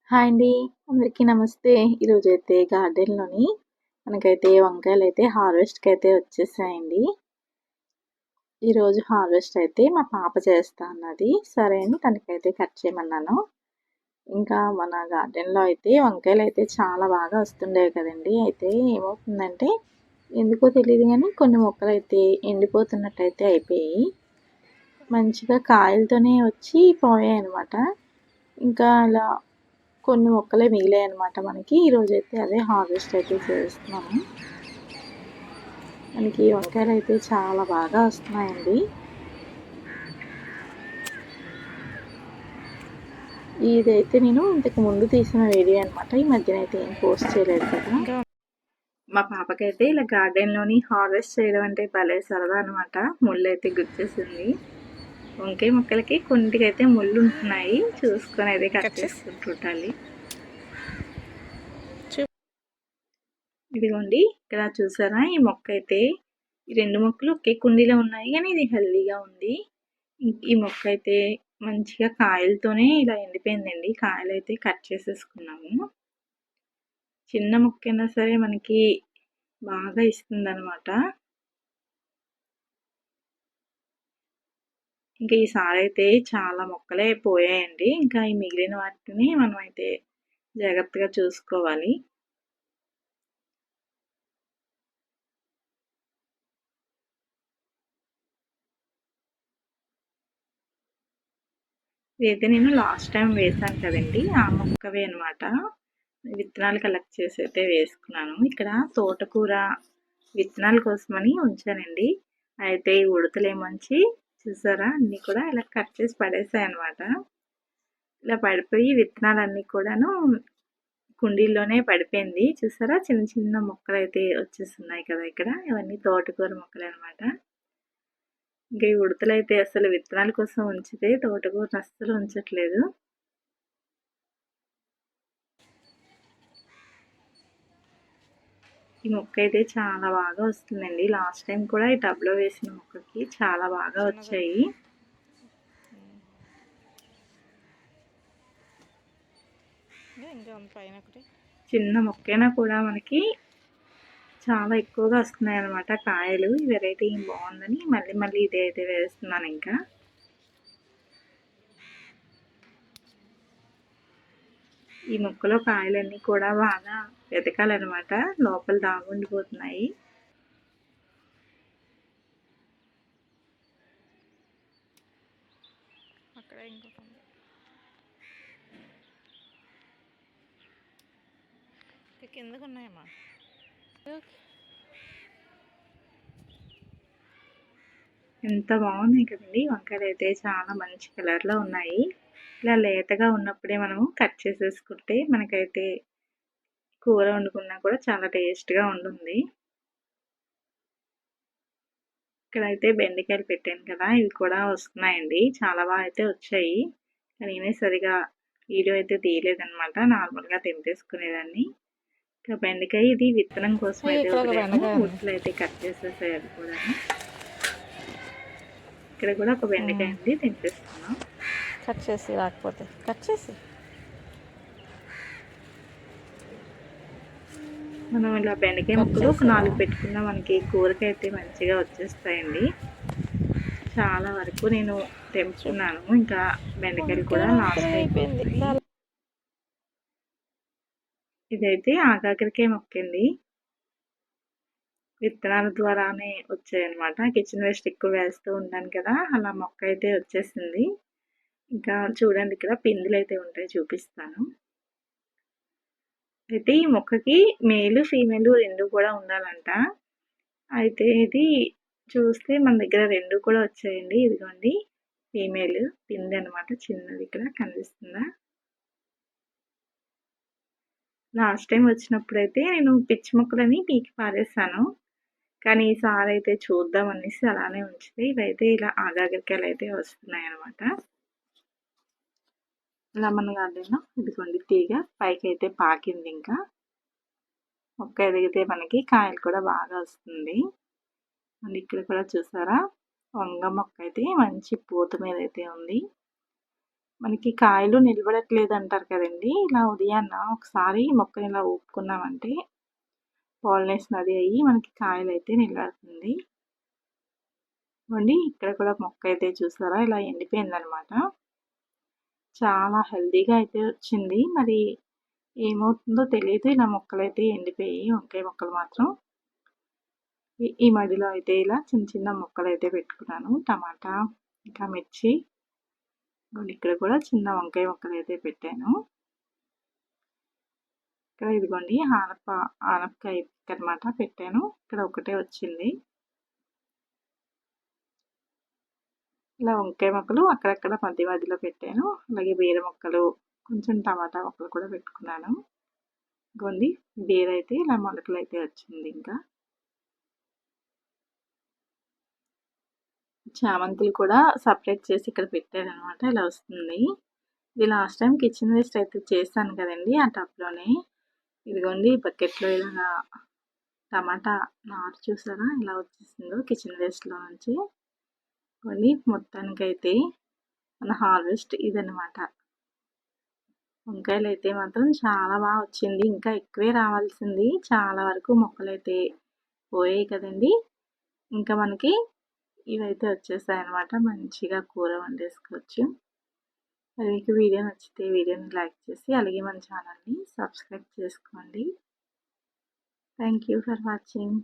Hi అండి. అందరికీ నమస్తే. ఈరోజైతే గార్డెన్‌లోని మనకైతే వంకాయలైతే హార్వెస్ట్‌కైతే వచ్చేసాయండి. ఈరోజు హార్వెస్ట్ అయితే మా పాప చేస్తా అన్నది. సరే అని తనకైతే కట్ చేయమన్నాను. ఇంకా మన గార్డెన్‌లో అయితే వంకాయలైతే చాలా బాగా వస్తుండేవి కదండీ! అయితే ఏమవుతుందంటే ఎందుకో తెలీదు గానీ కొన్ని మొక్కలైతే ఎండిపోతున్నట్టయితే అయిపోయాయి. మంచిగా కాయలతోనే వచ్చి పోయాయన్నమాట. ఇంకా అలా కొన్ని మొక్కలే మిగిలాయన్నమాట మనకి. ఈరోజైతే అదే హార్వెస్ట్ అయితే చేస్తున్నాము. మనకి వంకాయలైతే చాలా బాగా వస్తున్నాయండి. ఇదైతే నేను ఇంతకు ముందు తీసిన వీడియో అనమాట. ఈ మధ్యన అయితే ఏం పోస్ట్ చేయలేదు కదా. మా పాపకైతే ఇలా గార్డెన్‌లోని హార్వెస్ట్ చేయడం అంటే భలే సరదా అనమాట. ముళ్ళైతే గుచ్చేసింది. వంకాయ మొక్కలకి కొన్నిటికైతే ముళ్ళు ఉంటున్నాయి. చూసుకొని అయితే కట్ చేసుకుంటుండాలి. ఇదిగోండి ఇక్కడ చూసారా ఈ మొక్క అయితే ఈ 2 మొక్కలు ఒకే కుండీలో ఉన్నాయి కానీ ఇది హెల్దీగా ఉంది. ఈ మొక్క అయితే మంచిగా కాయలతోనే ఇలా ఎండిపోయిందండి. కాయలు అయితే కట్ చేసేసుకున్నాము. చిన్న మొక్కైనా సరే మనకి బాగా ఇస్తుందన్నమాట. ఇంకా ఈసారి అయితే చాలా మొక్కలే పోయాయండి. ఇంకా ఈ మిగిలిన వాటిని మనం అయితే జాగ్రత్తగా చూసుకోవాలి. ఇదైతే నేను లాస్ట్ టైం వేసాను కదండి ఆ మొక్కవే అనమాట. విత్తనాలు కలెక్ట్ చేసి అయితే వేసుకున్నాను. ఇక్కడ తోటకూర విత్తనాల కోసమని ఉంచానండి. అయితే ఈ ఉడతలేమొచ్చి చూసారా అన్నీ కూడా ఇలా కట్ చేసి పడేసాయి అనమాట. ఇలా పడిపోయి విత్తనాలన్నీ కూడాను కుండీల్లోనే పడిపోయింది. చూసారా చిన్న చిన్న మొక్కలు అయితే వచ్చేస్తున్నాయి కదా ఇక్కడ. ఇవన్నీ తోటకూర మొక్కలు అనమాట. ఇంకా ఈ ఉడతలైతే అసలు విత్తనాల కోసం ఉంచితే తోటకూరను అస్సలు ఉంచట్లేదు. ఈ మొక్క అయితే చాలా బాగా వస్తుందండి. లాస్ట్ టైం కూడా ఈ టబ్లో వేసిన మొక్కకి చాలా బాగా వచ్చాయి. చిన్న మొక్కైనా కూడా మనకి చాలా ఎక్కువగా వస్తున్నాయి అన్నమాట కాయలు. ఈ వెరైటీ బాగుందని మళ్ళీ మళ్ళీ ఇదే అయితే వేస్తున్నాను ఇంకా. ఈ మొక్కలో కాయలన్నీ కూడా బాగా వెతకాలన్నమాట. లోపల దాగుండిపోతున్నాయి. అక్కడ ఇంకొక కిందకు ఉన్నాయమ్మా. ఎంత బాగున్నాయి కదండి వంకాయలు అయితే చాలా మంచి కలర్లో ఉన్నాయి. ఇలా లేతగా ఉన్నప్పుడే మనము కట్ చేసేసుకుంటే మనకైతే కూర వండుకున్నా కూడా చాలా టేస్ట్గా ఉంటుంది. ఇక్కడైతే బెండకాయలు పెట్టాను కదా ఇవి కూడా వస్తున్నాయండి. చాలా బాగా అయితే వచ్చాయి. నేనే సరిగా వీడియో అయితే తీయలేదన్నమాట. నార్మల్గా తెంపేసుకునేదాన్ని. ఇంకా బెండకాయ ఇది విత్తనం కోసం అయితే వదిలేను. ముక్కలు అయితే కట్ చేసేసాయి అది కూడా. ఇక్కడ కూడా ఒక బెండకాయ ఉంది తెంపేసుకున్నాం. కట్ చేసి రాకపోతే కట్ చేసి మనం ఇలా బెండకాయ ముక్కలు ఒక 4 పెట్టుకున్నా మనకి కూరకైతే మంచిగా వచ్చేస్తాయండి. చాలా వరకు నేను తెంపుకున్నాను. ఇంకా బెండకాయలు కూడా లాస్ట్ అయిపోయింది. ఇదైతే ఆగాకరకాయ మొక్కండి. విత్తనాల ద్వారానే వచ్చాయన్నమాట. కిచెన్ వేస్ట్ ఎక్కువ వేస్తూ ఉంటాను కదా అలా మొక్క అయితే వచ్చేసింది. ఇంకా చూడండి ఇక్కడ పిందులు అయితే ఉంటాయి చూపిస్తాను. అయితే ఈ మొక్కకి మేలు ఫీమేల్ 2 కూడా ఉండాలంట. అయితే ఇది చూస్తే మన దగ్గర 2 కూడా వచ్చాయండి. ఇదిగోండి ఫీమేల్ పిందె అనమాట. చిన్నది ఇక్కడ కనిపిస్తుందా. లాస్ట్ టైం వచ్చినప్పుడైతే నేను పిచ్చి మొక్కలని పీకి పారేసాను. కానీ ఈసారి అయితే చూద్దాం అనేసి అలానే ఉంచితే ఇవైతే ఇలా ఆగాకరకాయలు అయితే వస్తున్నాయి అనమాట. ఇలా మన గార్డెన్లో ఇదిగోండి తీగ పైకి అయితే పాకింది. ఇంకా మొక్క ఎదిగితే మనకి కాయలు కూడా బాగా వస్తుంది. అండ్ ఇక్కడ కూడా చూసారా వంగ మొక్క అయితే మంచి పూత మీద అయితే ఉంది. మనకి కాయలు నిలబడట్లేదు అంటారు కదండీ! ఇలా ఉదయాన్న ఒకసారి మొక్కని ఇలా ఊపుకున్నామంటే పాలినేషన్ అది అయ్యి మనకి కాయలైతే నిలబడుతుంది. ఇదిగోండి ఇక్కడ కూడా మొక్క అయితే చూసారా ఇలా ఎండిపోయిందనమాట. చాలా హెల్తీగా అయితే వచ్చింది. మరి ఏమవుతుందో తెలీదు. ఇలా మొక్కలైతే ఎండిపోయాయి. వంకాయ మొక్కలు మాత్రం. ఈ మడిలో అయితే ఇలా చిన్న చిన్న మొక్కలైతే పెట్టుకున్నాను. టమాటా, ఇంకా మిర్చి. ఇక్కడ కూడా చిన్న వంకాయ మొక్కలైతే పెట్టాను. ఇక్కడ ఇదిగోండి ఆనపకాయ అనమాట పెట్టాను. ఇక్కడ ఒకటే వచ్చింది. ఇలా వంకాయ మొక్కలు అక్కడక్కడ మధ్య మధ్యలో పెట్టాను. అలాగే బీర మొక్కలు, కొంచెం టమాటా మొక్కలు కూడా పెట్టుకున్నాను. ఇదిగోండి బీర అయితే ఇలా మొలకలైతే వచ్చింది ఇంకా. చామంతులు కూడా సపరేట్ చేసి ఇక్కడ పెట్టాననమాట. ఇలా వస్తుంది. ఇది లాస్ట్ టైం కిచెన్ వేస్ట్ అయితే చేశాను కదండీ! ఆ టబ్‌లోనే. ఇదిగోండి బకెట్‌లో ఇలాగా టమాటా నారు చూసారా ఎలా వచ్చేసిందో కిచెన్ వేస్ట్‌లో నుంచి. ఇదిగోండి మొత్తానికైతే మన హార్వెస్ట్ ఇదనమాట. వంకాయలైతే మాత్రం చాలా బాగా వచ్చింది. ఇంకా ఎక్కువే రావాల్సింది. చాలా వరకు మొక్కలైతే పోయాయి కదండీ! ఇంకా మనకి ఇవైతే వచ్చేసాయన్నమాట. మంచిగా కూర వండేసుకోవచ్చు. మరి మీకు వీడియో నచ్చితే వీడియోని లైక్ చేసి అలాగే మన ఛానల్ని సబ్స్క్రైబ్ చేసుకోండి. Thank you for watching.